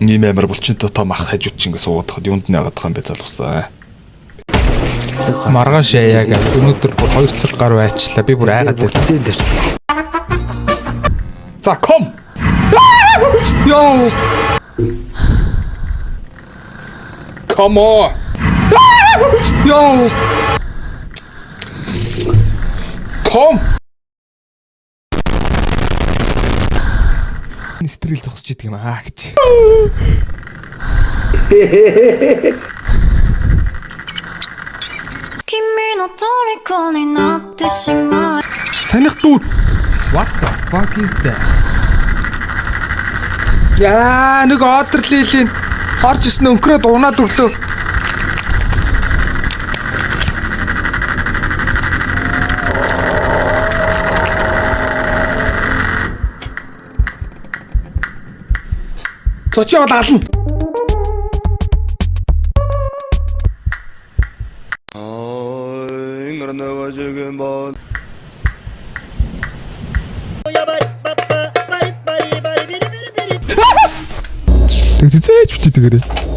Ийм амар булчинтай том ах хажууд чи ингэ суудахад юунд нэгаад байгаа юм бэ залуусаа. Маргааш яа гэж өнөөдөр бүр 2 цаг гаруй айчлаа. Би бүр айгаад байна. За ком. Йоо. Come on. Йоо. Ком. Нистрил зогсож идэг юм аа гэж. Саних дүү. What the fuck is that? Яа, нэг одер лилийн орж исэн өнкрөөд унаад өглөө. Зочи бол ална. Тэгтээ зээч үчи тэгэрээ.